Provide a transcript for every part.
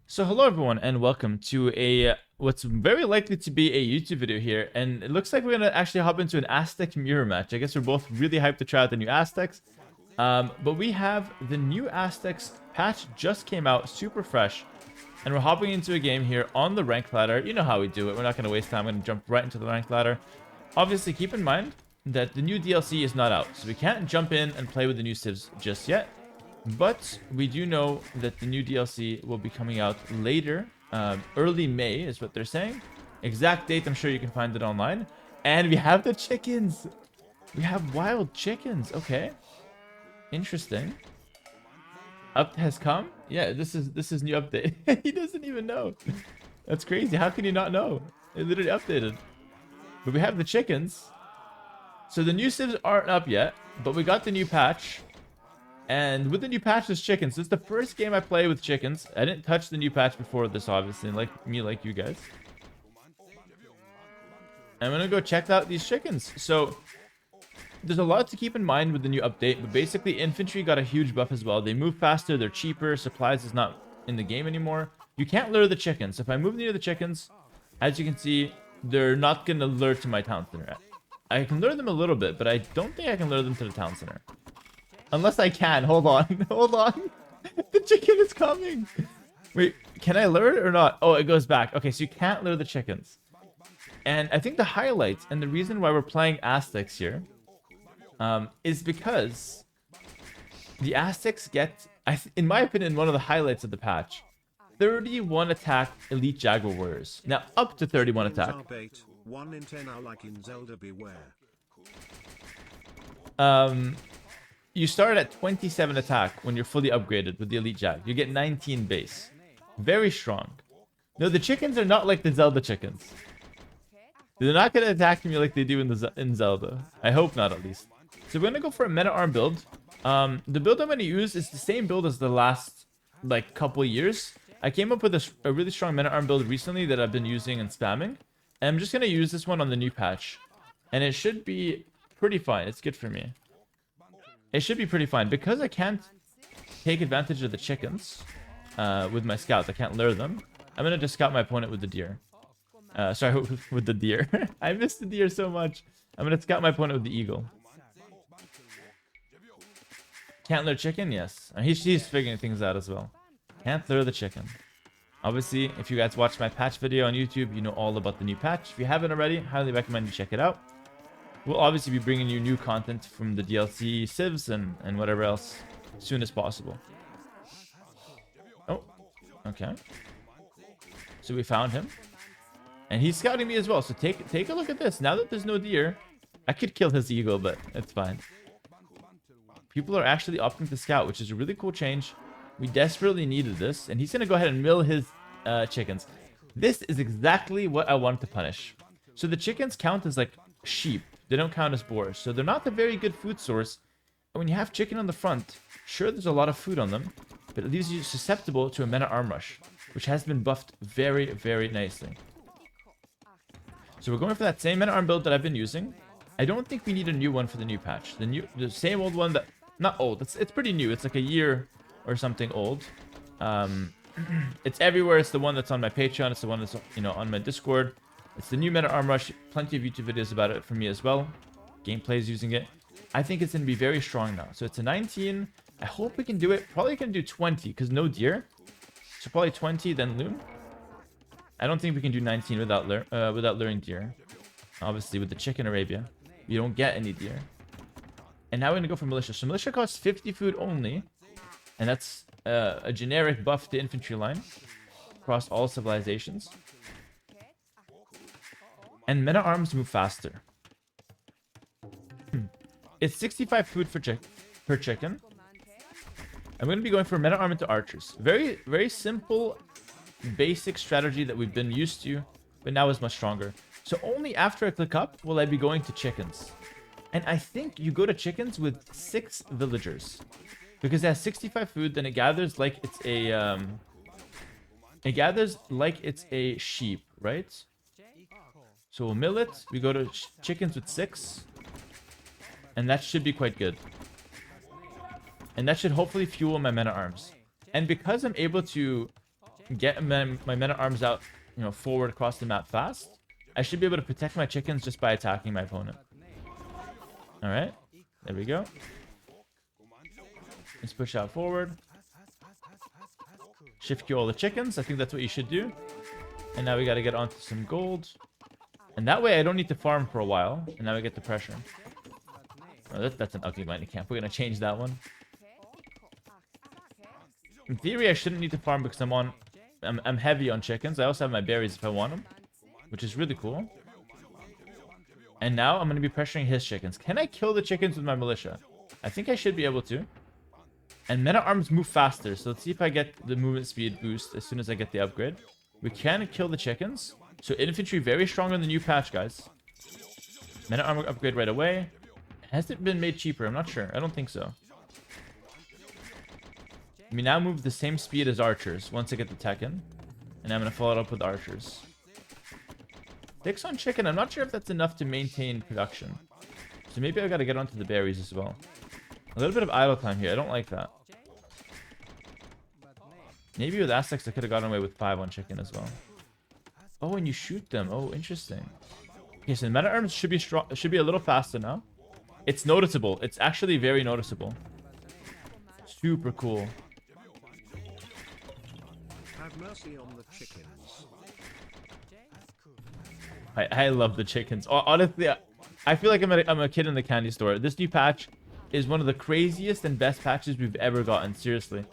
So hello everyone and welcome to a what's very likely to be a YouTube video here, and it looks like we're gonna actually hop into an Aztec mirror match. I guess we're both really hyped to try out the new Aztecs. But we have the new Aztecs patch just came out, super fresh, and we're hopping into a game here on the rank ladder. You know how we do it. We're not gonna waste time. I'm gonna jump right into the rank ladder. Obviously, keep in mind that the new DLC is not out, so we can't jump in and play with the new civs just yet. But we do know that the new DLC will be coming out later. Early May is what they're saying. Exact date, I'm sure you can find it online. And we have the chickens. We have wild chickens. Okay. Interesting. Up has come. Yeah, this is new update. He doesn't even know. That's crazy. How can you not know? It literally updated. But we have the chickens. So the new civs aren't up yet, but we got the new patch. And with the new patch, there's chickens. This is the first game I play with chickens. I didn't touch the new patch before this, obviously, like you guys. I'm gonna go check out these chickens. So there's a lot to keep in mind with the new update, but basically infantry got a huge buff as well. They move faster, they're cheaper, supplies is not in the game anymore. You can't lure the chickens. If I move near the chickens, as you can see, they're not gonna lure to my town center. I can lure them a little bit, but I don't think I can lure them to the town center. Unless I can. Hold on. Hold on. The chicken is coming. Wait, can I lure it or not? Oh, it goes back. Okay, so you can't lure the chickens. And I think the highlight and the reason why we're playing Aztecs here is because the Aztecs get, in my opinion, one of the highlights of the patch. 31 attack elite Jaguar warriors. Now, up to 31 attack. 1 in 10 are like in Zelda Beware. You start at 27 attack when you're fully upgraded with the Elite Jag. You get 19 base. Very strong. No, the chickens are not like the Zelda chickens. They're not going to attack me like they do in Zelda. I hope not, at least. So we're going to go for a meta arm build. The build I'm going to use is the same build as the last like couple years. I came up with a really strong meta arm build recently that I've been using and spamming. And I'm just going to use this one on the new patch. And it should be pretty fine. It's good for me. It should be pretty fine. Because I can't take advantage of the chickens with my scouts. I can't lure them. I'm going to just scout my opponent with the deer. Sorry, with the deer. I missed the deer so much. I'm going to scout my opponent with the eagle. Can't lure chicken? Yes. He's figuring things out as well. Can't lure the chicken. Obviously, if you guys watched my patch video on YouTube, you know all about the new patch. If you haven't already, highly recommend you check it out. We'll obviously be bringing you new content from the DLC, civs, and whatever else as soon as possible. Oh, okay. So we found him. And he's scouting me as well. So take a look at this. Now that there's no deer, I could kill his eagle, but it's fine. People are actually opting to scout, which is a really cool change. We desperately needed this. And he's going to go ahead and mill his chickens. This is exactly what I wanted to punish. So the chickens count as like sheep. They don't count as boars, so they're not a very good food source. And when you have chicken on the front, sure, there's a lot of food on them, but it leaves you susceptible to a meta arm rush, which has been buffed very, very nicely. So we're going for that same meta arm build that I've been using. I don't think we need a new one for the new patch. The same old one that, not old, it's pretty new. It's like a year or something old. It's everywhere. It's the one that's on my Patreon. It's the one that's, you know, on my Discord. It's the new meta arm rush. Plenty of YouTube videos about it for me as well. Gameplays using it. I think it's going to be very strong now. So it's a 19. I hope we can do it. Probably can do 20 because no deer. So probably 20, then loon. I don't think we can do 19 without luring deer. Obviously, with the chicken Arabia, you don't get any deer. And now we're going to go for militia. So militia costs 50 food only. And that's a generic buff to infantry line across all civilizations. And meta arms move faster. It's 65 food per chicken. I'm going to be going for meta arm into archers. Very, very simple, basic strategy that we've been used to, but now is much stronger. So only after I click up will I be going to chickens. And I think you go to chickens with 6 villagers. Because it has 65 food, then it gathers like it's a... sheep, right? So we'll mill it. We go to chickens with 6. And that should be quite good. And that should hopefully fuel my meta arms. And because I'm able to get my men-at-arms out, you know, forward across the map fast, I should be able to protect my chickens just by attacking my opponent. All right, there we go. Let's push out forward. Shift Q all the chickens. I think that's what you should do. And now we got to get onto some gold. And that way I don't need to farm for a while. And now we get the pressure. Oh, that's an ugly mining camp. We're going to change that one. In theory, I shouldn't need to farm because I'm heavy on chickens. I also have my berries if I want them, which is really cool. And now I'm going to be pressuring his chickens. Can I kill the chickens with my militia? I think I should be able to. And men-at-arms move faster, so let's see if I get the movement speed boost as soon as I get the upgrade. We can kill the chickens. So infantry very strong on the new patch, guys. Men-at-armor upgrade right away. Has it been made cheaper? I'm not sure. I don't think so. We now move the same speed as archers once I get the tech in. And I'm going to follow it up with archers. 6 on chicken. I'm not sure if that's enough to maintain production. So maybe I got to get onto the berries as well. A little bit of idle time here. I don't like that. Maybe with Aztecs I could have gotten away with 5 on chicken as well. Oh, and you shoot them. Oh, interesting. Okay, so the men-at-arms should be strong. Should be a little faster now. It's noticeable. It's actually very noticeable. Super cool. Have mercy on the chickens. I love the chickens. Honestly, I feel like I'm a kid in the candy store. This new patch is one of the craziest and best patches we've ever gotten. Seriously.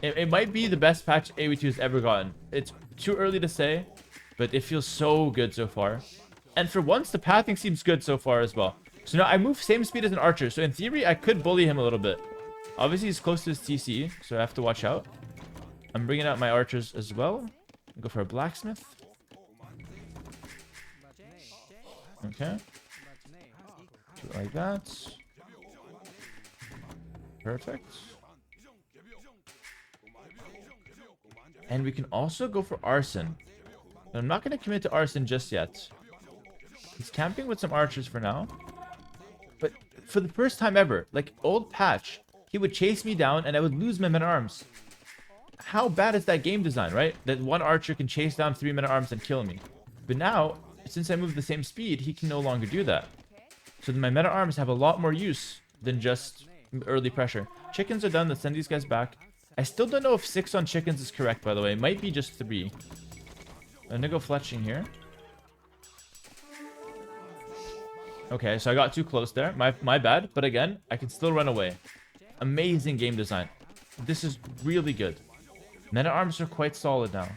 It might be the best patch AoE2 has ever gotten. It's too early to say, but it feels so good so far. And for once, the pathing seems good so far as well. So now I move same speed as an archer. So in theory, I could bully him a little bit. Obviously, he's close to his TC, so I have to watch out. I'm bringing out my archers as well. Go for a blacksmith. Okay. Do it like that. Perfect. And we can also go for arson. But I'm not going to commit to arson just yet. He's camping with some archers for now. But for the first time ever, like old patch, he would chase me down and I would lose my men-at-arms. How bad is that game design, right? That one archer can chase down 3 men-at-arms and kill me. But now, since I move the same speed, he can no longer do that. So my men-at-arms have a lot more use than just early pressure. Chickens are done. Let's send these guys back. I still don't know if 6 on chickens is correct, by the way. It might be just 3. I'm going to go fletching here. Okay, so I got too close there. My bad. But again, I can still run away. Amazing game design. This is really good. Men-at-arms are quite solid now.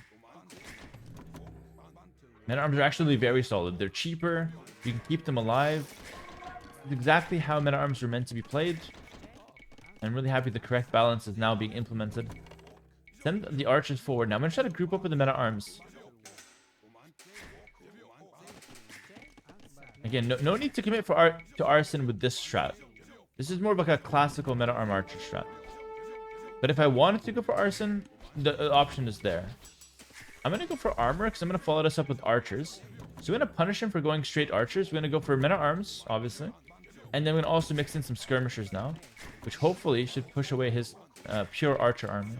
Men-at-arms are actually very solid. They're cheaper. You can keep them alive. It's exactly how men-at-arms are meant to be played. I'm really happy the correct balance is now being implemented. Send the archers forward. Now I'm going to try to group up with the men-at-arms. Again, no need to commit to arson with this strat. This is more of like a classical men-at-arm archer strat. But if I wanted to go for arson, the option is there. I'm going to go for armor because I'm going to follow this up with archers. So we're going to punish him for going straight archers. We're going to go for men-at-arms, obviously. And then we're going to also mix in some skirmishers now, which hopefully should push away his pure archer army.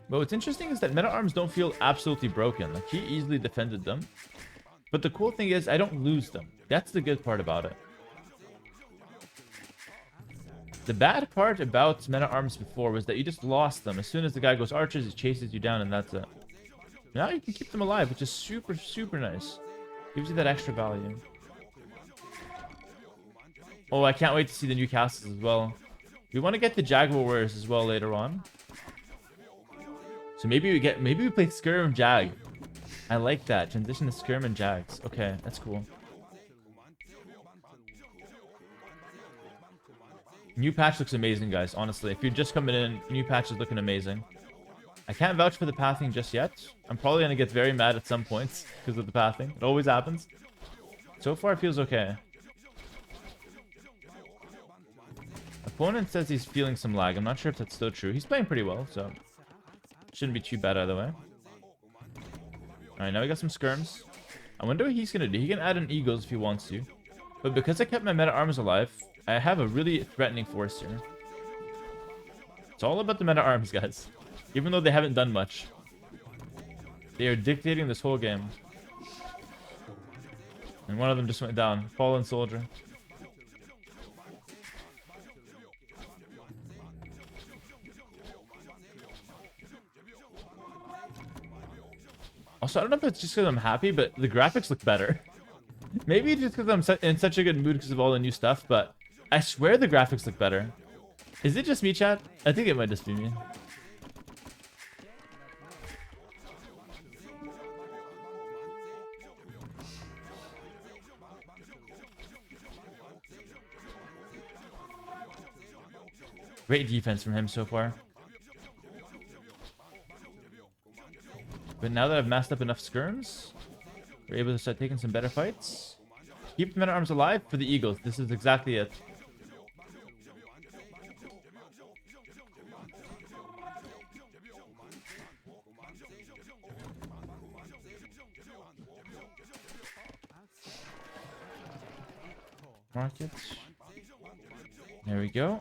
But what's interesting is that men-at-arms don't feel absolutely broken. Like, he easily defended them. But the cool thing is, I don't lose them. That's the good part about it. The bad part about men-at-arms before was that you just lost them. As soon as the guy goes archers, he chases you down, and that's it. Now you can keep them alive, which is super, super nice. Gives you that extra value. Oh, I can't wait to see the new castles as well. We want to get the Jaguar warriors as well later on. So maybe we play Skirm Jag. I like that. Transition to Skirm and Jags. Okay, that's cool. New patch looks amazing, guys. Honestly, if you're just coming in, new patch is looking amazing. I can't vouch for the pathing just yet. I'm probably going to get very mad at some points because of the pathing. It always happens. So far, it feels okay. Opponent says he's feeling some lag. I'm not sure if that's still true. He's playing pretty well, so shouldn't be too bad either way. Alright, now we got some skirms. I wonder what he's going to do. He can add an eagles if he wants to. But because I kept my men-at-arms alive, I have a really threatening force here. It's all about the meta-arms, guys. Even though they haven't done much. They are dictating this whole game. And one of them just went down. Fallen soldier. Also, I don't know if it's just because I'm happy, but the graphics look better. Maybe it's just because I'm in such a good mood because of all the new stuff, but I swear the graphics look better. Is it just me, chat? I think it might just be me. Great defense from him so far. But now that I've masked up enough skirms, we're able to start taking some better fights. Keep the men-at-arms alive for the Eagles. This is exactly it. Market. There we go.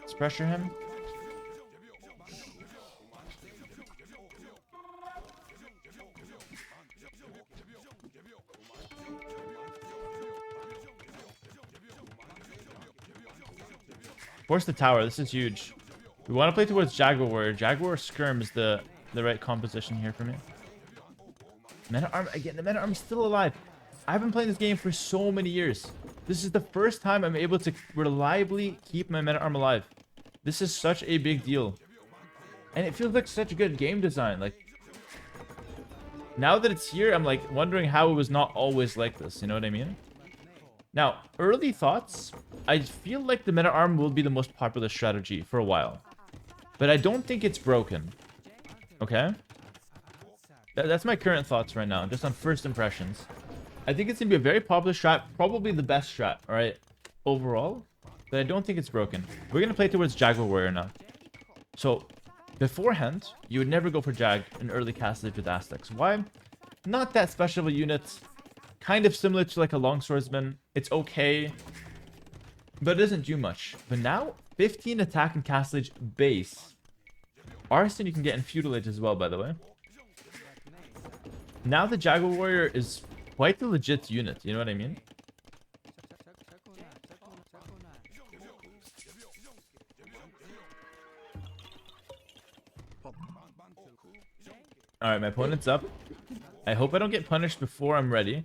Let's pressure him. Force the tower. This is huge. We want to play towards Jaguar. Jaguar Skirm is the right composition here for me. Men-at-arm again. The men-at-arm is still alive. I've been playing this game for so many years. This is the first time I'm able to reliably keep my men-at-arm alive. This is such a big deal. And it feels like such a good game design. Like, now that it's here, I'm like wondering how it was not always like this. You know what I mean? Now, early thoughts. I feel like the men-at-arm will be the most popular strategy for a while. But I don't think it's broken. Okay? That's my current thoughts right now, just on first impressions. I think it's going to be a very popular strat, probably the best strat, alright? Overall. But I don't think it's broken. We're going to play towards Jaguar Warrior now. So, beforehand, you would never go for Jag in early castlage with Aztecs. Why? Not that special of a unit. Kind of similar to like a longswordsman. It's okay. But it doesn't do much. But now, 15 attack and castlage base. Arson you can get in Feudal Age as well, by the way. Now the Jaguar Warrior is quite the legit unit. You know what I mean? Alright, my opponent's up. I hope I don't get punished before I'm ready.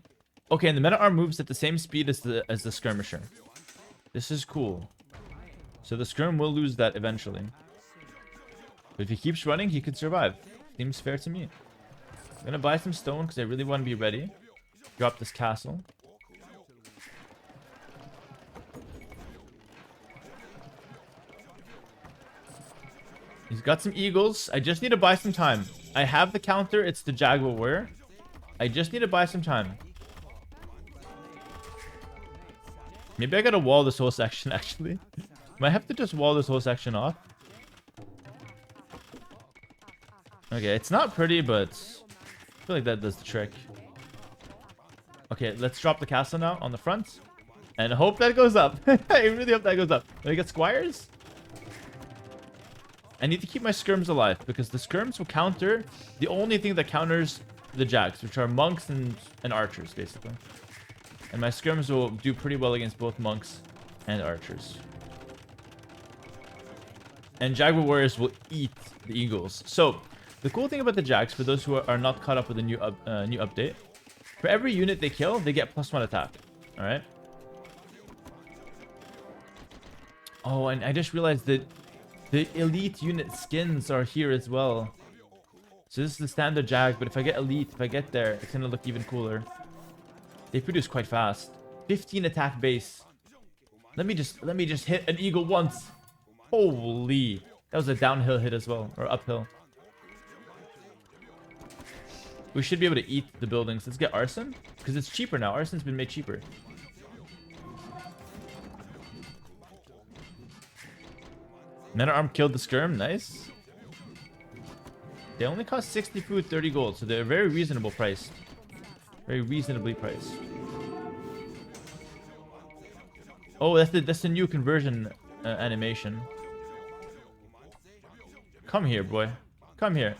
Okay, and the men-at-arm moves at the same speed as the skirmisher. This is cool. So the skirm will lose that eventually. But if he keeps running, he could survive. Seems fair to me. I'm gonna buy some stone because I really want to be ready. Drop this castle. He's got some eagles. I just need to buy some time. I have the counter. It's the Jaguar Warrior. I just need to buy some time. Maybe I gotta wall this whole section, actually. Might have to just wall this whole section off. Okay, it's not pretty, but I feel like that does the trick. Okay, let's drop the castle now on the front. And hope that goes up. I really hope that goes up. Do I get squires? I need to keep my skirms alive, because the skirms will counter the only thing that counters the jags, which are monks and archers, basically. And my skirms will do pretty well against both monks and archers. And Jaguar Warriors will eat the eagles. So, the cool thing about the Jags, for those who are not caught up with the new update, for every unit they kill, they get +1 attack. Alright? Oh, and I just realized that the elite unit skins are here as well. So this is the standard Jag, but if I get elite, if I get there, it's gonna look even cooler. They produce quite fast. 15 attack base. Let me just hit an eagle once. Holy. That was a downhill hit as well, or uphill. We should be able to eat the buildings. Let's get arson, because it's cheaper now. Arson's been made cheaper. Men-at-arm killed the skirm. Nice. They only cost 60 food, 30 gold, so they're very reasonable priced. Very reasonably priced. Oh, that's the new conversion animation. Come here, boy. Come here.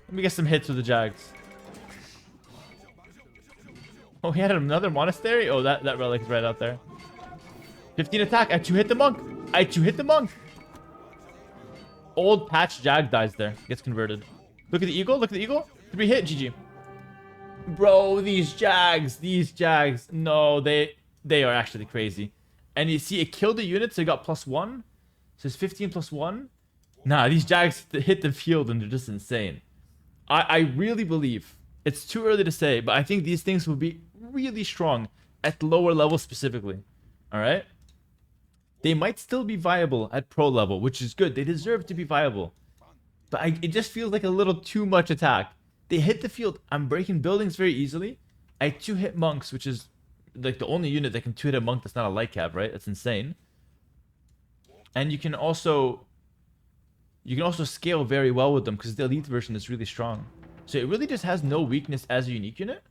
Let me get some hits with the Jags. Oh, he had another monastery? Oh, that relic is right out there. 15 attack. I 2-hit the monk. I 2-hit the monk. Old patch Jag dies there. Gets converted. Look at the eagle. Look at the eagle. 3-hit. GG. Bro, these Jags. No, they are actually crazy. And you see, it killed the units. So it got +1. So it's 15 +1. Nah, these Jags hit the field and they're just insane. I really believe, it's too early to say, but I think these things will be really strong at lower levels specifically. Alright? They might still be viable at pro level, which is good. They deserve to be viable. But it just feels like a little too much attack. They hit the field. I'm breaking buildings very easily. I 2-hit monks, which is like the only unit that can 2-hit a monk that's not a light cab, right? That's insane. And you can also scale very well with them because the elite version is really strong. So it really just has no weakness as a unique unit.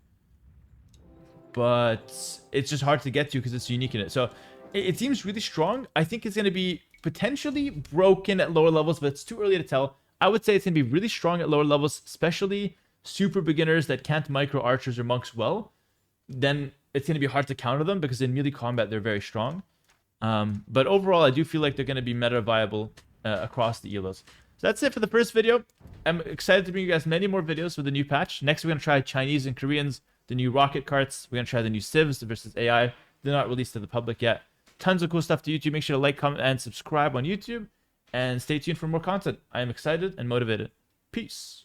But it's just hard to get to because it's a unique unit. So it seems really strong. I think it's going to be potentially broken at lower levels, but it's too early to tell. I would say it's going to be really strong at lower levels, especially super beginners that can't micro archers or monks well. Then it's going to be hard to counter them because in melee combat, they're very strong. But overall, I do feel like they're going to be meta viable across the elos. So that's it for the first video. I'm excited to bring you guys many more videos with the new patch. Next, we're going to try Chinese and Koreans, the new rocket carts. We're going to try the new civs versus AI. They're not released to the public yet. Tons of cool stuff to YouTube. Make sure to like, comment, and subscribe on YouTube. And stay tuned for more content. I am excited and motivated. Peace.